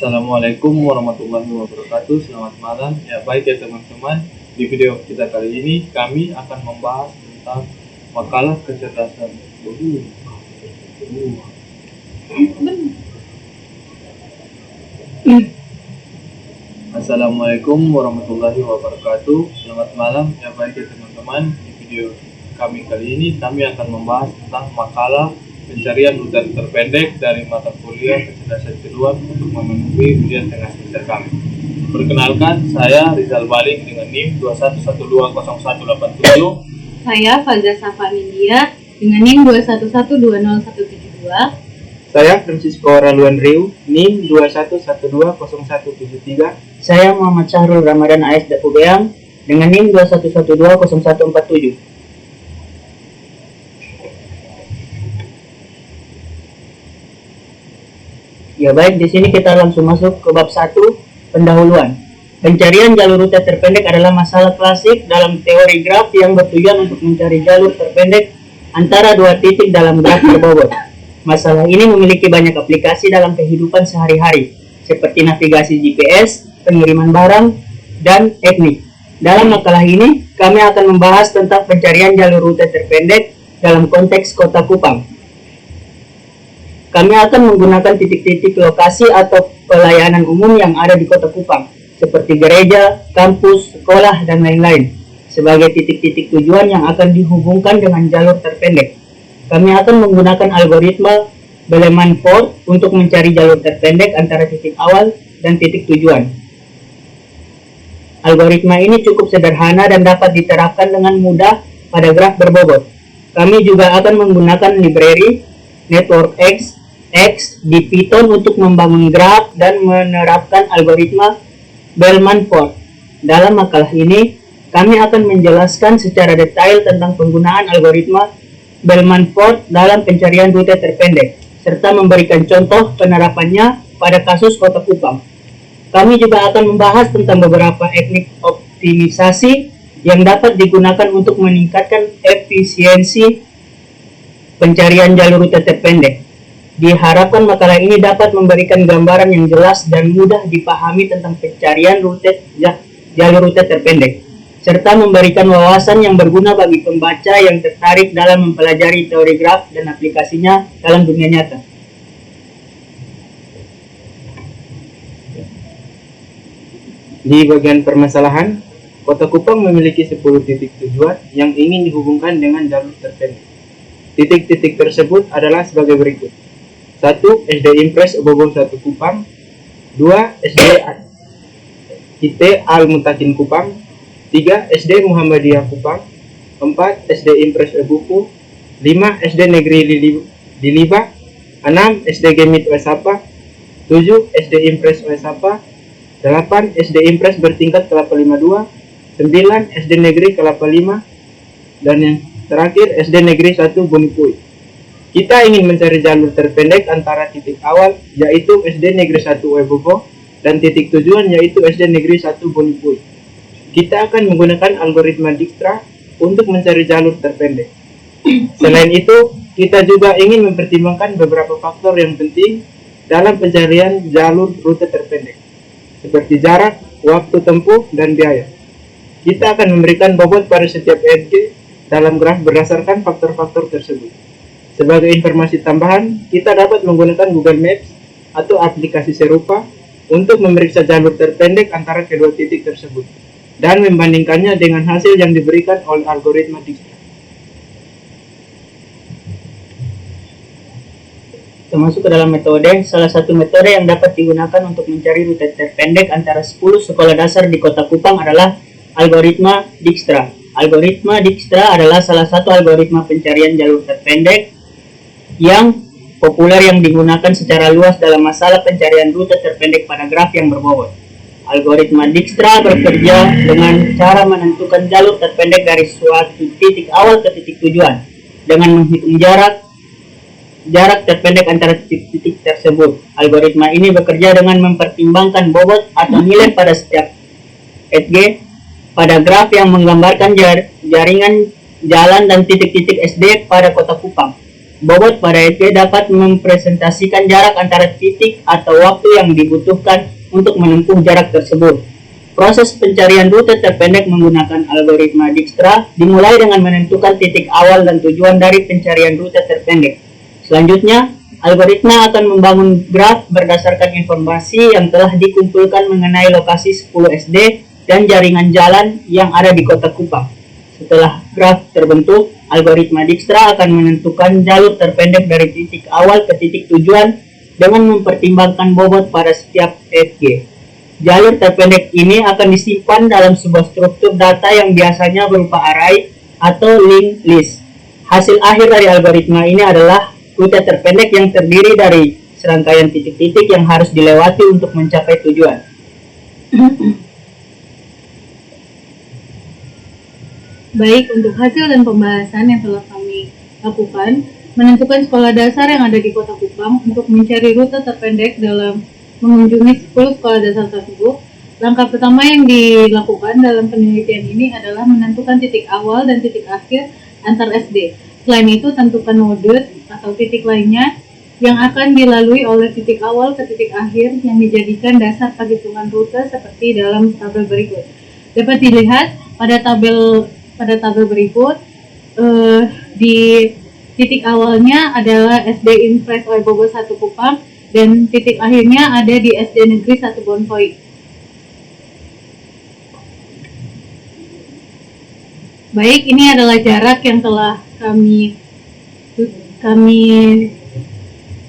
Assalamualaikum warahmatullahi wabarakatuh. Selamat malam. Ya baik ya teman-teman. Di video kita kali ini kami akan membahas tentang makalah kecerdasan. Assalamualaikum warahmatullahi wabarakatuh. Selamat malam. Ya baik ya teman-teman. Di video kami kali ini kami akan membahas tentang makalah pencarian rute terpendek dari mata kuliah kecerdasan keluar untuk memenuhi ujian tengah semester kami. Perkenalkan, saya Rizal Balik dengan NIM 21120187. Saya Faza Safa Nindya dengan NIM 21120172. Saya Francisco Raluan Riu, NIM 21120173. Saya Muhammad Syahrul Ramadan AS Dapubeang dengan NIM 21120147. Ya baik, di sini kita langsung masuk ke bab 1, pendahuluan. Pencarian jalur rute terpendek adalah masalah klasik dalam teori graf yang bertujuan untuk mencari jalur terpendek antara dua titik dalam graf berbobot. Masalah ini memiliki banyak aplikasi dalam kehidupan sehari-hari, seperti navigasi GPS, pengiriman barang, dan etnik. Dalam makalah ini, kami akan membahas tentang pencarian jalur rute terpendek dalam konteks Kota Kupang. Kami akan menggunakan titik-titik lokasi atau pelayanan umum yang ada di Kota Kupang, seperti gereja, kampus, sekolah, dan lain-lain, sebagai titik-titik tujuan yang akan dihubungkan dengan jalur terpendek. Kami akan menggunakan algoritma Bellman-Ford untuk mencari jalur terpendek antara titik awal dan titik tujuan. Algoritma ini cukup sederhana dan dapat diterapkan dengan mudah pada graf berbobot. Kami juga akan menggunakan library NetworkX di Python untuk membangun graf dan menerapkan algoritma Bellman-Ford. Dalam makalah ini, kami akan menjelaskan secara detail tentang penggunaan algoritma Bellman-Ford dalam pencarian rute terpendek, serta memberikan contoh penerapannya pada kasus Kota Kupang. Kami juga akan membahas tentang beberapa teknik optimisasi yang dapat digunakan untuk meningkatkan efisiensi pencarian jalur rute terpendek. Diharapkan makalah ini dapat memberikan gambaran yang jelas dan mudah dipahami tentang pencarian jalur rute terpendek, serta memberikan wawasan yang berguna bagi pembaca yang tertarik dalam mempelajari teori graf dan aplikasinya dalam dunia nyata. Di bagian permasalahan, Kota Kupang memiliki 10 titik tujuan yang ingin dihubungkan dengan jalur terpendek. Titik-titik tersebut adalah sebagai berikut. 1. SD Impres Obobo 1 Kupang. 2. SD IT Al-Mutakin Kupang. 3. SD Muhammadiyah Kupang. 4. SD Impres Ebuku. 5. SD Negeri Diliba. 6. SD Gemit Wesapa. 7. SD Impres Wesapa. 8. SD Impres bertingkat Kelapa 52. 9. SD Negeri Kelapa 5. Dan yang terakhir SD Negeri 1 Bunipui. Kita ingin mencari jalur terpendek antara titik awal yaitu SD Negeri 1 Webogo dan titik tujuan yaitu SD Negeri 1 Bunipui. Kita akan menggunakan algoritma Dijkstra untuk mencari jalur terpendek. Selain itu, kita juga ingin mempertimbangkan beberapa faktor yang penting dalam pencarian jalur rute terpendek, seperti jarak, waktu tempuh, dan biaya. Kita akan memberikan bobot pada setiap edge dalam graf berdasarkan faktor-faktor tersebut. Sebagai informasi tambahan, kita dapat menggunakan Google Maps atau aplikasi serupa untuk memeriksa jalur terpendek antara kedua titik tersebut dan membandingkannya dengan hasil yang diberikan oleh algoritma Dijkstra. Termasuk ke dalam metode, salah satu metode yang dapat digunakan untuk mencari rute terpendek antara 10 sekolah dasar di Kota Kupang adalah algoritma Dijkstra. Algoritma Dijkstra adalah salah satu algoritma pencarian jalur terpendek yang populer yang digunakan secara luas dalam masalah pencarian rute terpendek pada graf yang berbobot. Algoritma Dijkstra bekerja dengan cara menentukan jalur terpendek dari suatu titik awal ke titik tujuan dengan menghitung jarak terpendek antara titik-titik tersebut. Algoritma ini bekerja dengan mempertimbangkan bobot atau nilai pada setiap edge pada graf yang menggambarkan jaringan jalan dan titik-titik SD pada Kota Kupang. bobot pada SD dapat mempresentasikan jarak antara titik atau waktu yang dibutuhkan untuk menempuh jarak tersebut. Proses pencarian rute terpendek menggunakan algoritma Dijkstra dimulai dengan menentukan titik awal dan tujuan dari pencarian rute terpendek. Selanjutnya, algoritma akan membangun graf berdasarkan informasi yang telah dikumpulkan mengenai lokasi 10 SD dan jaringan jalan yang ada di Kota Kupang. Setelah graf terbentuk, algoritma Dijkstra akan menentukan jalur terpendek dari titik awal ke titik tujuan dengan mempertimbangkan bobot pada setiap FG. Jalur terpendek ini akan disimpan dalam sebuah struktur data yang biasanya berupa array atau linked list. Hasil akhir dari algoritma ini adalah rute terpendek yang terdiri dari serangkaian titik-titik yang harus dilewati untuk mencapai tujuan. Baik, untuk hasil dan pembahasan yang telah kami lakukan, menentukan sekolah dasar yang ada di Kota Kupang untuk mencari rute terpendek dalam mengunjungi 10 sekolah dasar tersebut. Langkah pertama yang dilakukan dalam penelitian ini adalah menentukan titik awal dan titik akhir antar SD. Selain itu, tentukan node atau titik lainnya yang akan dilalui oleh titik awal ke titik akhir yang dijadikan dasar perhitungan rute seperti dalam tabel berikut. Dapat dilihat pada tabel berikut, di titik awalnya adalah SD Impres Oebobo 1 Kupang dan titik akhirnya ada di SD Negeri 1 Bonpoi. Baik, ini adalah jarak yang telah kami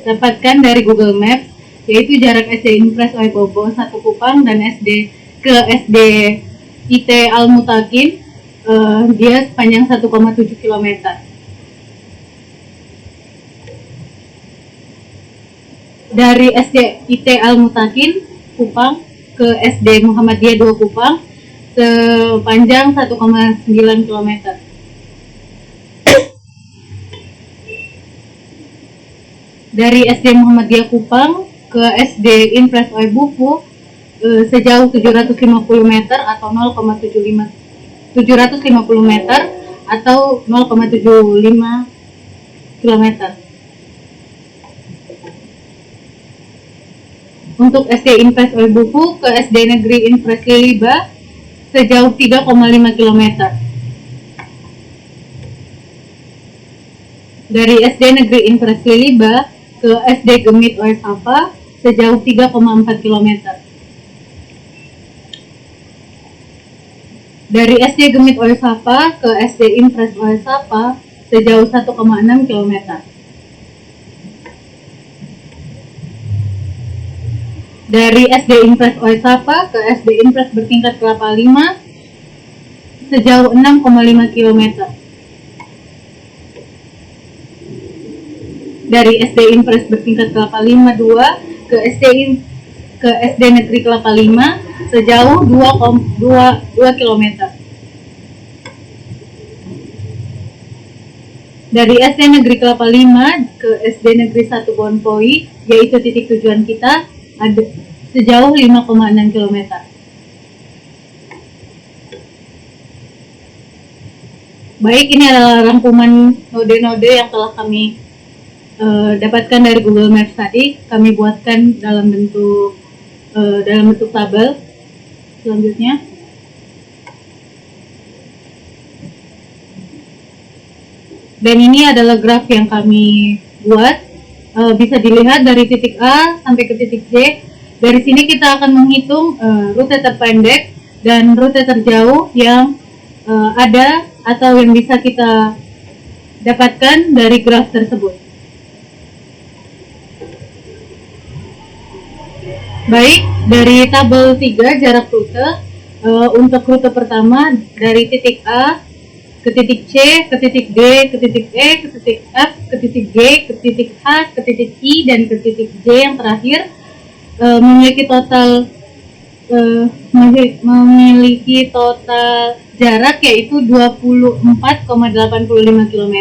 dapatkan dari Google Maps, yaitu jarak SD Impres Oebobo 1 Kupang dan SD IT Al Mutakin, dia sepanjang 1,7 km. Dari SD IT Al Mutakin Kupang ke SD Muhammadiyah 2 Kupang sepanjang 1,9 km. Dari SD Muhammadiyah Kupang ke SD Impres Oebobo sejauh 750 meter atau 750 meter atau 0,75 km. Untuk SD Impres Oebobo ke SD Negeri Impres Liliba sejauh 3,5 km. Dari SD Negeri Impres Liliba ke SD Gemit Oesapa sejauh 3,4 km. Dari SD Gemit Oesapa ke SD Impres Oesapa sejauh 1,6 km. Dari SD Impres Oesapa ke SD Impres bertingkat Kelapa 5 sejauh 6,5 km. Dari SD Impres bertingkat Kelapa 5 2 ke SD Negeri Kelapa 5 sejauh 2 km. Dari SD Negeri Kelapa 5 ke SD Negeri 1 Bonpoi, yaitu titik tujuan kita, ada sejauh 5,6 km. Baik, ini adalah rangkuman node-node yang telah kami dapatkan dari Google Maps tadi. Kami buatkan dalam bentuk tabel. Selanjutnya, dan ini adalah graf yang kami buat. Bisa dilihat dari titik A sampai ke titik J. Dari sini kita akan menghitung rute terpendek dan rute terjauh yang ada atau yang bisa kita dapatkan dari graf tersebut. Baik, dari tabel 3 jarak rute, untuk rute pertama dari titik A ke titik C, ke titik D, ke titik E, ke titik F, ke titik G, ke titik H, ke titik I, dan ke titik J yang terakhir memiliki total jarak yaitu 24,85 km.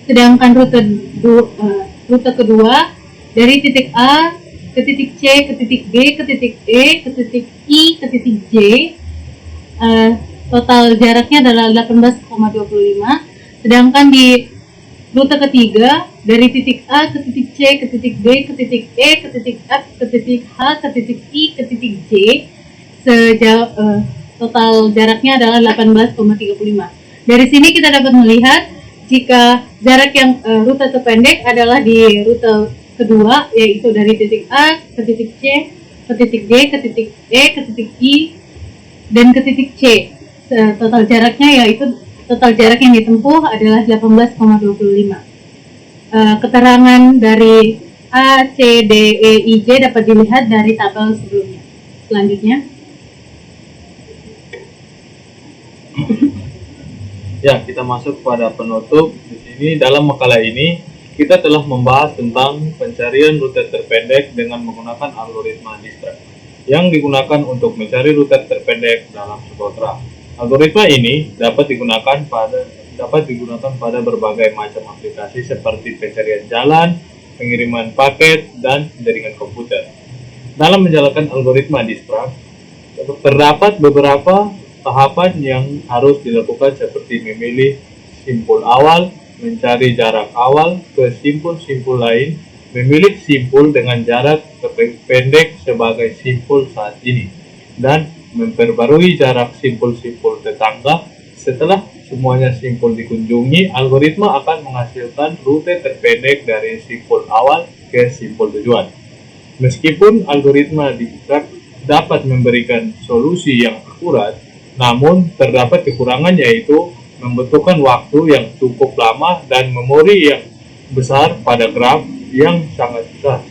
Sedangkan rute kedua dari titik A ke titik C, ke titik B, ke titik E, ke titik I, ke titik J, total jaraknya adalah 18,25. Sedangkan di Rute ketiga dari titik A ke titik C ke titik B ke titik E ke titik F ke titik H ke titik I ke titik J total jaraknya adalah 18,35. Dari sini kita dapat melihat jika jarak yang rute terpendek adalah di rute kedua, yaitu dari titik A ke titik C ke titik D ke titik E ke titik I dan ke titik C. Total jaraknya yaitu total jarak yang ditempuh adalah 18,25. Keterangan dari A, C, D, E, I, J dapat dilihat dari tabel sebelumnya. Selanjutnya. Ya, kita masuk pada penutup. Di sini dalam makalah ini kita telah membahas tentang pencarian rute terpendek dengan menggunakan algoritma Dijkstra yang digunakan untuk mencari rute terpendek dalam sebuah graf. Algoritma ini dapat digunakan pada berbagai macam aplikasi seperti pencarian jalan, pengiriman paket, dan jaringan komputer. Dalam menjalankan algoritma Dijkstra, terdapat beberapa tahapan yang harus dilakukan seperti memilih simpul awal, mencari jarak awal ke simpul-simpul lain, memilih simpul dengan jarak terpendek sebagai simpul saat ini, dan memperbarui jarak simpul-simpul tetangga. Setelah semuanya simpul dikunjungi, algoritma akan menghasilkan rute terpendek dari simpul awal ke simpul tujuan. Meskipun algoritma Dijkstra dapat memberikan solusi yang akurat, namun terdapat kekurangan, yaitu membutuhkan waktu yang cukup lama dan memori yang besar pada graf yang sangat besar.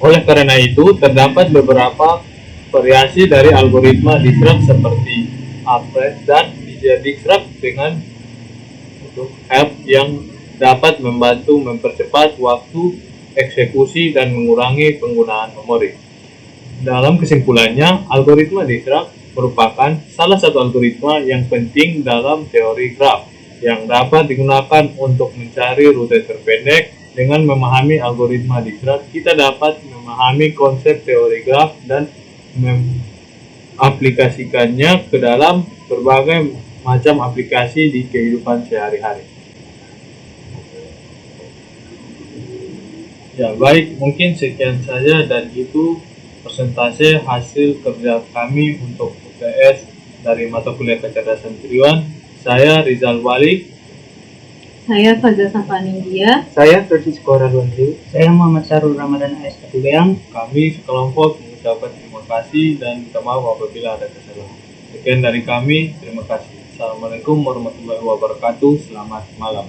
Oleh karena itu, terdapat beberapa variasi dari algoritma Dijkstra seperti Alfred dan Dijkstra dengan help yang dapat membantu mempercepat waktu eksekusi dan mengurangi penggunaan memori. Dalam kesimpulannya, algoritma Dijkstra merupakan salah satu algoritma yang penting dalam teori graf yang dapat digunakan untuk mencari rute terpendek. Dengan memahami algoritma Dijkstra, kita dapat memahami konsep teori graf dan mengaplikasikannya ke dalam berbagai macam aplikasi di kehidupan sehari-hari. Ya, baik, mungkin sekian saja, dan itu persentase hasil kerja kami untuk UTS dari mata kuliah kecerdasan triwulan. Saya Rizal Walik. Saya Faza Safaninggia. Saya Francisco Radwansyah. Saya Muhammad Syarul Ramadan AS Katubeang. Kami sekelompok mengucapkan terima kasih dan minta maaf apabila ada kesalahan. Sekian dari kami, terima kasih. Assalamualaikum warahmatullahi wabarakatuh. Selamat malam.